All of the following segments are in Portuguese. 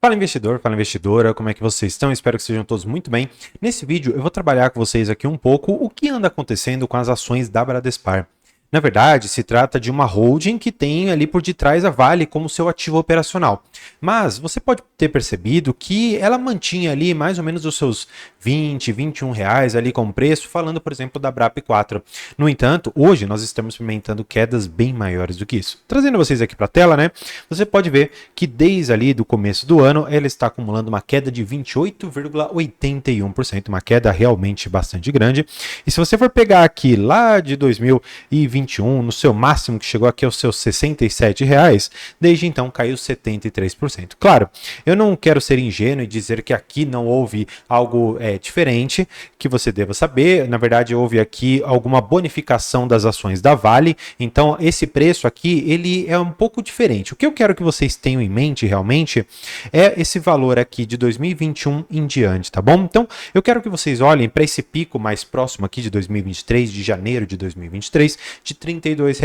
Fala investidor, fala investidora, como é que vocês estão? Espero que sejam todos muito bem. Nesse vídeo eu vou trabalhar com vocês aqui um pouco o que anda acontecendo com as ações da Bradespar. Na verdade, se trata de uma holding que tem ali por detrás a Vale como seu ativo operacional. Mas você pode ter percebido que ela mantinha ali mais ou menos os seus 20, 21 reais ali como preço, falando, por exemplo, da BRAP 4. No entanto, hoje nós estamos experimentando quedas bem maiores do que isso. Trazendo vocês aqui para a tela, né? Você pode ver que desde ali do começo do ano, ela está acumulando uma queda de 28,81%, uma queda realmente bastante grande. E se você for pegar aqui lá de 2021, no seu máximo que chegou aqui aos seus R$ 67, desde então caiu 73%. Claro, eu não quero ser ingênuo e dizer que aqui não houve algo diferente que você deva saber. Na verdade, houve aqui alguma bonificação das ações da Vale, então esse preço aqui ele é um pouco diferente. O que eu quero que vocês tenham em mente realmente é esse valor aqui de 2021 em diante, tá bom? Então, eu quero que vocês olhem para esse pico mais próximo aqui de 2023, de janeiro de 2023, de R$ 32.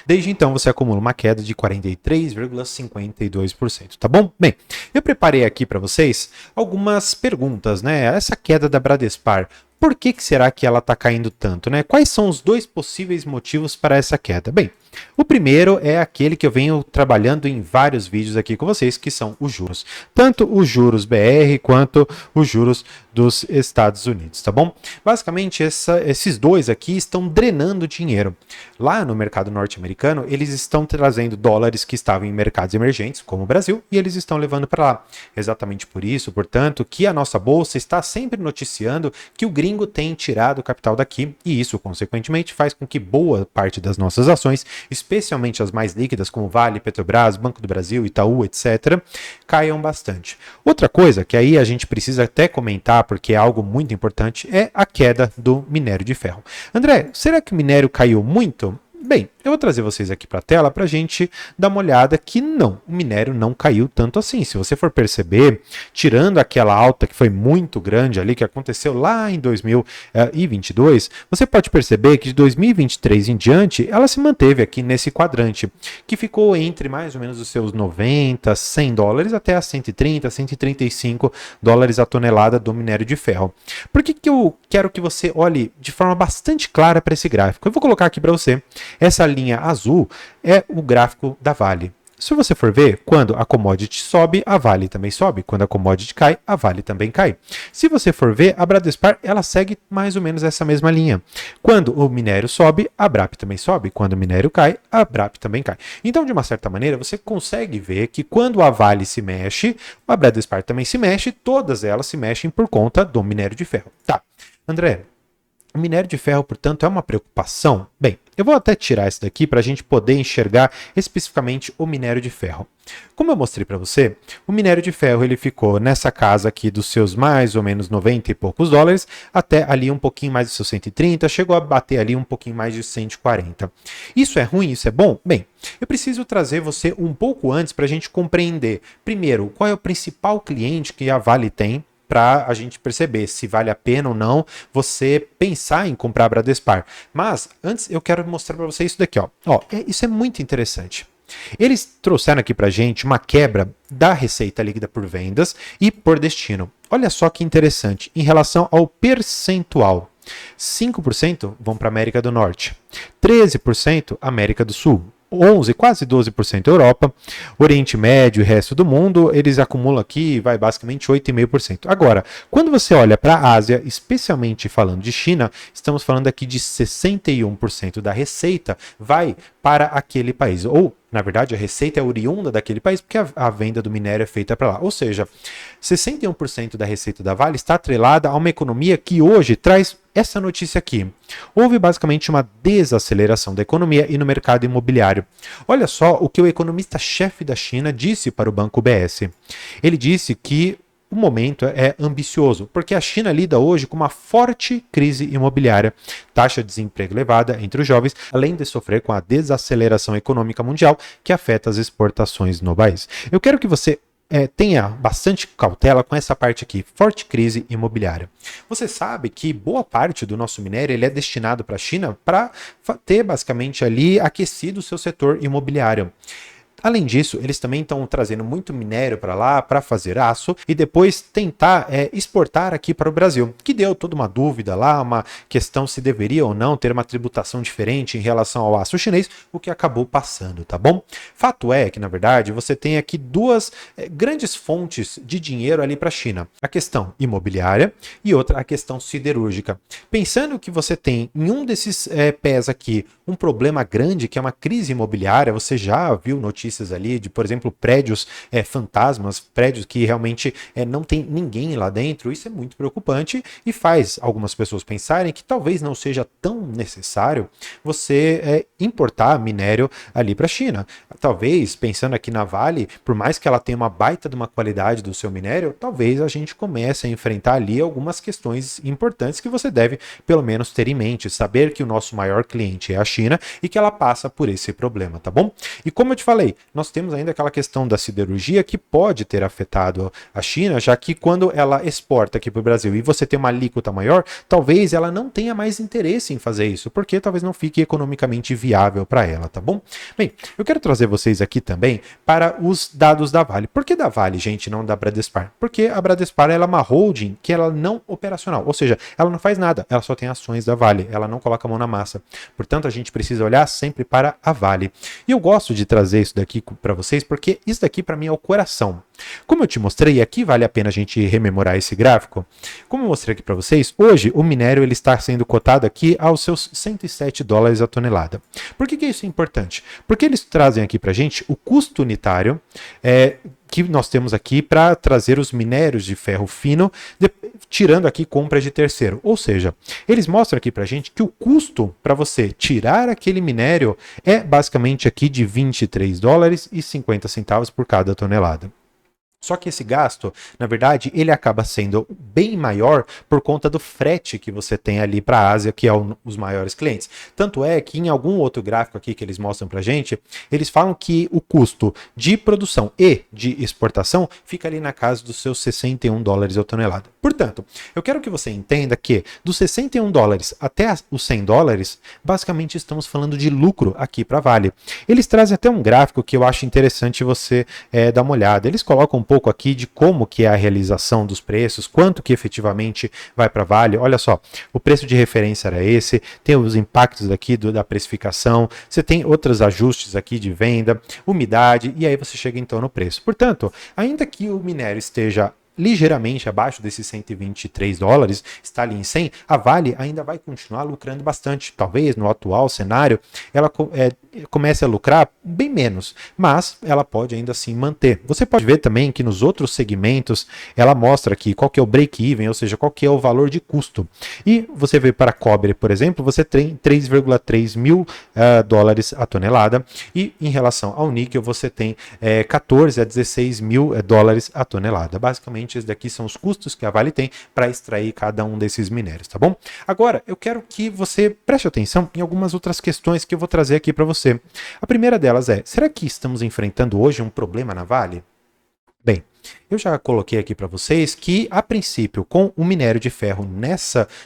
Desde então, você acumula uma queda de 43,52%, tá bom? Bem, eu preparei aqui para vocês algumas perguntas, né? Essa queda da Bradespar, por que será que ela está caindo tanto, né? Quais são os dois possíveis motivos para essa queda? Bem, o primeiro é aquele que eu venho trabalhando em vários vídeos aqui com vocês, que são os juros. Tanto os juros BR quanto os juros dos Estados Unidos, tá bom? Basicamente, esses dois aqui estão drenando dinheiro. Lá no mercado norte-americano, eles estão trazendo dólares que estavam em mercados emergentes, como o Brasil, e eles estão levando para lá. Exatamente por isso, portanto, que a nossa bolsa está sempre noticiando que o gringo tem tirado o capital daqui, e isso, consequentemente, faz com que boa parte das nossas ações, especialmente as mais líquidas, como Vale, Petrobras, Banco do Brasil, Itaú, etc., caiam bastante. Outra coisa que aí a gente precisa até comentar, porque é algo muito importante, é a queda do minério de ferro. André, será que o minério caiu muito? Bem, eu vou trazer vocês aqui para a tela para a gente dar uma olhada que não, o minério não caiu tanto assim. Se você for perceber, tirando aquela alta que foi muito grande ali, que aconteceu lá em 2022, você pode perceber que de 2023 em diante, ela se manteve aqui nesse quadrante, que ficou entre mais ou menos os seus 90, 100 dólares até a 130, 135 dólares a tonelada do minério de ferro. Por que eu quero que você olhe de forma bastante clara para esse gráfico? Eu vou colocar aqui para você. Essa linha azul é o gráfico da Vale. Se você for ver, quando a commodity sobe, a Vale também sobe. Quando a commodity cai, a Vale também cai. Se você for ver, a Bradespar, ela segue mais ou menos essa mesma linha. Quando o minério sobe, a BRAP também sobe. Quando o minério cai, a BRAP também cai. Então, de uma certa maneira, você consegue ver que quando a Vale se mexe, a Bradespar também se mexe, todas elas se mexem por conta do minério de ferro. Tá, André, o minério de ferro, portanto, é uma preocupação? Bem, eu vou até tirar isso daqui para a gente poder enxergar especificamente o minério de ferro. Como eu mostrei para você, o minério de ferro ele ficou nessa casa aqui dos seus mais ou menos 90 e poucos dólares, até ali um pouquinho mais dos seus 130, chegou a bater ali um pouquinho mais de 140. Isso é ruim? Isso é bom? Bem, eu preciso trazer você um pouco antes para a gente compreender, primeiro, qual é o principal cliente que a Vale tem, para a gente perceber se vale a pena ou não você pensar em comprar a Bradespar. Mas antes eu quero mostrar para você isso daqui, ó. Isso é muito interessante. Eles trouxeram aqui para a gente uma quebra da receita líquida por vendas e por destino. Olha só que interessante, em relação ao percentual. 5% vão para a América do Norte, 13% América do Sul, 11, quase 12% Europa, Oriente Médio e resto do mundo, eles acumulam aqui, vai basicamente 8,5%. Agora, quando você olha para a Ásia, especialmente falando de China, estamos falando aqui de 61% da receita vai para aquele país. Ou, na verdade, a receita é oriunda daquele país porque a venda do minério é feita para lá. Ou seja, 61% da receita da Vale está atrelada a uma economia que hoje traz essa notícia aqui. Houve basicamente uma desaceleração da economia e no mercado imobiliário. Olha só o que o economista-chefe da China disse para o Banco BS. Ele disse que o momento é ambicioso, porque a China lida hoje com uma forte crise imobiliária, taxa de desemprego elevada entre os jovens, além de sofrer com a desaceleração econômica mundial que afeta as exportações no país. Eu quero que você tenha bastante cautela com essa parte aqui, forte crise imobiliária. Você sabe que boa parte do nosso minério ele é destinado para a China para ter basicamente ali aquecido o seu setor imobiliário. Além disso, eles também estão trazendo muito minério para lá para fazer aço e depois tentar exportar aqui para o Brasil, que deu toda uma dúvida lá, uma questão se deveria ou não ter uma tributação diferente em relação ao aço chinês, o que acabou passando, tá bom? Fato é que, na verdade, você tem aqui duas grandes fontes de dinheiro ali para a China. A questão imobiliária e outra a questão siderúrgica. Pensando que você tem em um desses pés aqui um problema grande, que é uma crise imobiliária, você já viu notícias ali de, por exemplo, prédios fantasmas, prédios que realmente não tem ninguém lá dentro. Isso é muito preocupante e faz algumas pessoas pensarem que talvez não seja tão necessário você importar minério ali para a China. Talvez, pensando aqui na Vale, por mais que ela tenha uma baita de uma qualidade do seu minério, talvez a gente comece a enfrentar ali algumas questões importantes que você deve, pelo menos, ter em mente. Saber que o nosso maior cliente é a China e que ela passa por esse problema, tá bom? E como eu te falei, nós temos ainda aquela questão da siderurgia que pode ter afetado a China, já que quando ela exporta aqui para o Brasil e você tem uma alíquota maior, talvez ela não tenha mais interesse em fazer isso, porque talvez não fique economicamente viável para ela, tá bom? Bem, eu quero trazer vocês aqui também para os dados da Vale. Por que da Vale, gente, não da Bradespar? Porque a Bradespar ela é uma holding que ela não operacional, ou seja, ela não faz nada, ela só tem ações da Vale, ela não coloca a mão na massa. Portanto, a gente precisa olhar sempre para a Vale. E eu gosto de trazer isso daqui para vocês, porque isso daqui para mim é o coração. Como eu te mostrei, aqui vale a pena a gente rememorar esse gráfico. Como eu mostrei aqui para vocês, hoje o minério ele está sendo cotado aqui aos seus 107 dólares a tonelada. Por que isso é importante? Porque eles trazem aqui para a gente o custo unitário que nós temos aqui para trazer os minérios de ferro fino, tirando aqui compras de terceiro. Ou seja, eles mostram aqui para a gente que o custo para você tirar aquele minério é basicamente aqui de 23 dólares e 50 centavos por cada tonelada. Só que esse gasto, na verdade, ele acaba sendo bem maior por conta do frete que você tem ali para a Ásia, que é os maiores clientes. Tanto é que em algum outro gráfico aqui que eles mostram para a gente, eles falam que o custo de produção e de exportação fica ali na casa dos seus 61 dólares a tonelada. Portanto, eu quero que você entenda que dos 61 dólares até os 100 dólares, basicamente estamos falando de lucro aqui para a Vale. Eles trazem até um gráfico que eu acho interessante você dar uma olhada. Eles colocam um pouco aqui de como que é a realização dos preços, quanto que efetivamente vai para Vale. Olha só, o preço de referência era esse, tem os impactos aqui da precificação, você tem outros ajustes aqui de venda, umidade, e aí você chega então no preço. Portanto, ainda que o minério esteja ligeiramente abaixo desses 123 dólares, está ali em 100, a Vale ainda vai continuar lucrando bastante. Talvez no atual cenário ela comece a lucrar bem menos, mas ela pode ainda assim manter. Você pode ver também que nos outros segmentos ela mostra aqui qual que é o break-even, ou seja, qual que é o valor de custo. E você vê para cobre, por exemplo, você tem 3,3 mil dólares a tonelada, e em relação ao níquel você tem 14 a 16 mil dólares a tonelada. Basicamente, esses daqui são os custos que a Vale tem para extrair cada um desses minérios, tá bom? Agora, eu quero que você preste atenção em algumas outras questões que eu vou trazer aqui para você. A primeira delas é, será que estamos enfrentando hoje um problema na Vale? Bem, eu já coloquei aqui para vocês que, a princípio, com o minério de ferro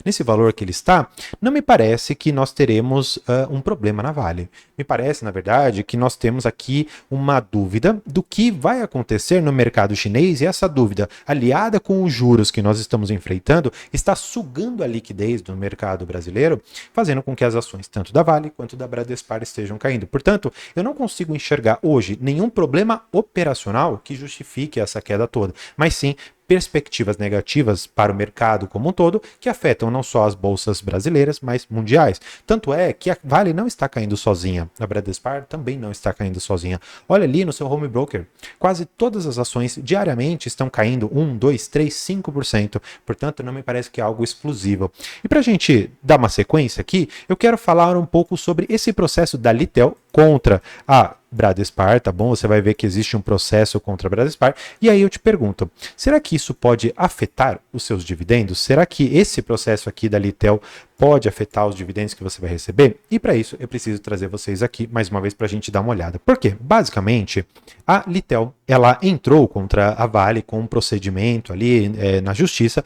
nesse valor que ele está, não me parece que nós teremos um problema na Vale. Me parece, na verdade, que nós temos aqui uma dúvida do que vai acontecer no mercado chinês, e essa dúvida, aliada com os juros que nós estamos enfrentando, está sugando a liquidez do mercado brasileiro, fazendo com que as ações tanto da Vale quanto da Bradespar estejam caindo. Portanto, eu não consigo enxergar hoje nenhum problema operacional que justifique essa queda toda, mas sim perspectivas negativas para o mercado como um todo, que afetam não só as bolsas brasileiras, mas mundiais. Tanto é que a Vale não está caindo sozinha, a Bradespar também não está caindo sozinha. Olha ali no seu home broker, quase todas as ações diariamente estão caindo 1, 2, 3, 5%, portanto não me parece que é algo explosivo. E para a gente dar uma sequência aqui, eu quero falar um pouco sobre esse processo da Litel contra a Bradespar, tá bom? Você vai ver que existe um processo contra a Bradespar, e aí eu te pergunto, será que isso pode afetar os seus dividendos? Será que esse processo aqui da Litel pode afetar os dividendos que você vai receber? E para isso eu preciso trazer vocês aqui mais uma vez para a gente dar uma olhada. Por quê? Basicamente, a Litel, ela entrou contra a Vale com um procedimento ali na justiça,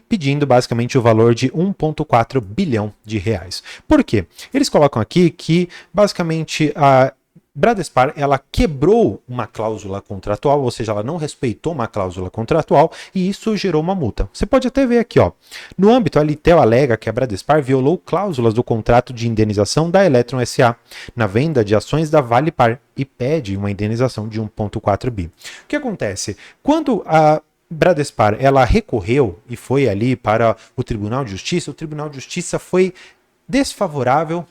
pedindo basicamente o valor de 1,4 bilhão de reais. Por quê? Eles colocam aqui que basicamente Bradespar, ela quebrou uma cláusula contratual, ou seja, ela não respeitou uma cláusula contratual e isso gerou uma multa. Você pode até ver aqui, ó. No âmbito, a Litel alega que a Bradespar violou cláusulas do contrato de indenização da Electron SA na venda de ações da Valepar e pede uma indenização de 1,4 bi. O que acontece? Quando a Bradespar, ela recorreu e foi ali para o Tribunal de Justiça foi desfavorável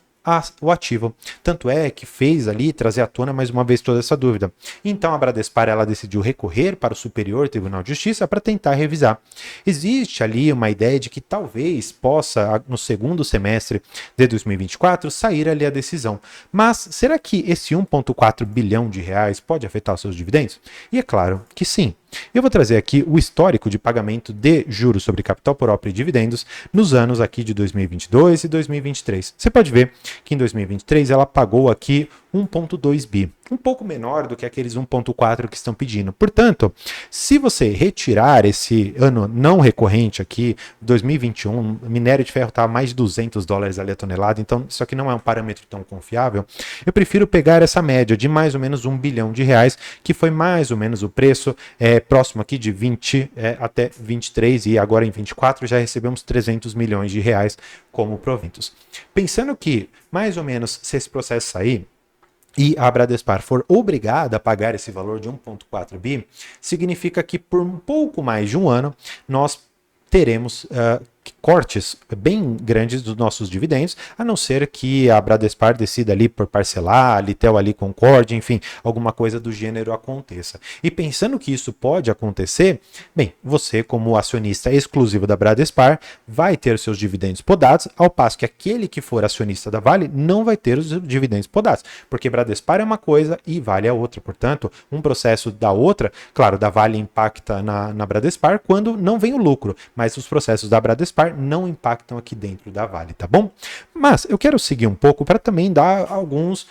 o ativo. Tanto é que fez ali trazer à tona mais uma vez toda essa dúvida. Então a Bradespar, ela decidiu recorrer para o Superior Tribunal de Justiça para tentar revisar. Existe ali uma ideia de que talvez possa, no segundo semestre de 2024, sair ali a decisão. Mas será que esse 1,4 bilhão de reais pode afetar os seus dividendos? E é claro que sim. Eu vou trazer aqui o histórico de pagamento de juros sobre capital próprio e dividendos nos anos aqui de 2022 e 2023. Você pode ver que em 2023 ela pagou aqui 1,2 bi, um pouco menor do que aqueles 1,4 que estão pedindo. Portanto, se você retirar esse ano não recorrente aqui, 2021, o minério de ferro está a mais de $200 ali a tonelada, então isso aqui não é um parâmetro tão confiável. Eu prefiro pegar essa média de mais ou menos 1 bilhão de reais, que foi mais ou menos o preço próximo aqui de 20 até 23 e agora em 24 já recebemos 300 milhões de reais como proventos. Pensando que mais ou menos se esse processo sair, e a Bradespar for obrigada a pagar esse valor de 1,4 bi, significa que por um pouco mais de um ano nós teremos cortes bem grandes dos nossos dividendos, a não ser que a Bradespar decida ali por parcelar, a Litel ali concorde, enfim, alguma coisa do gênero aconteça. E pensando que isso pode acontecer, bem, você como acionista exclusivo da Bradespar vai ter seus dividendos podados, ao passo que aquele que for acionista da Vale não vai ter os dividendos podados, porque Bradespar é uma coisa e Vale é outra. Portanto, um processo da outra, claro, da Vale impacta na Bradespar quando não vem o lucro, mas os processos da Bradespar não impactam aqui dentro da Vale, tá bom? Mas eu quero seguir um pouco para também dar alguns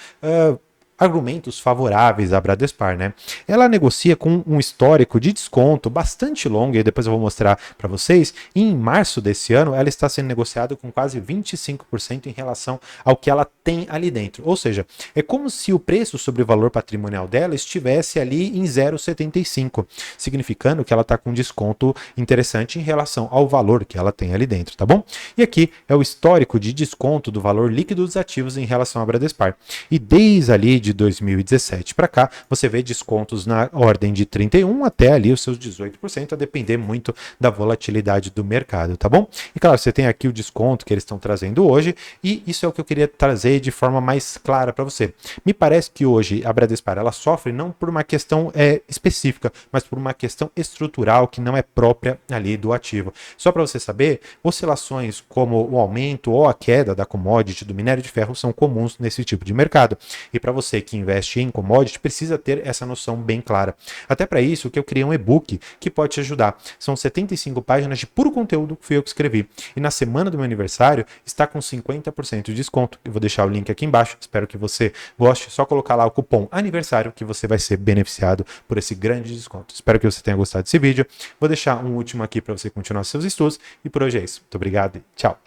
argumentos favoráveis à Bradespar, né? Ela negocia com um histórico de desconto bastante longo, e depois eu vou mostrar para vocês. E em março desse ano, ela está sendo negociada com quase 25% em relação ao que ela tem ali dentro. Ou seja, é como se o preço sobre o valor patrimonial dela estivesse ali em 0,75, significando que ela está com um desconto interessante em relação ao valor que ela tem ali dentro, tá bom? E aqui é o histórico de desconto do valor líquido dos ativos em relação à Bradespar. E desde ali de 2017 para cá, você vê descontos na ordem de 31% até ali os seus 18%, a depender muito da volatilidade do mercado, tá bom? E claro, você tem aqui o desconto que eles estão trazendo hoje, e isso é o que eu queria trazer de forma mais clara para você. Me parece que hoje a Bradespar, ela sofre não por uma questão específica, mas por uma questão estrutural que não é própria ali do ativo. Só para você saber, oscilações como o aumento ou a queda da commodity do minério de ferro são comuns nesse tipo de mercado. E para você que investe em commodity, precisa ter essa noção bem clara. Até para isso que eu criei um e-book que pode te ajudar. São 75 páginas de puro conteúdo que fui eu que escrevi. E na semana do meu aniversário está com 50% de desconto. Eu vou deixar o link aqui embaixo. Espero que você goste. Só colocar lá o cupom aniversário que você vai ser beneficiado por esse grande desconto. Espero que você tenha gostado desse vídeo. Vou deixar um último aqui para você continuar seus estudos. E por hoje é isso. Muito obrigado e tchau.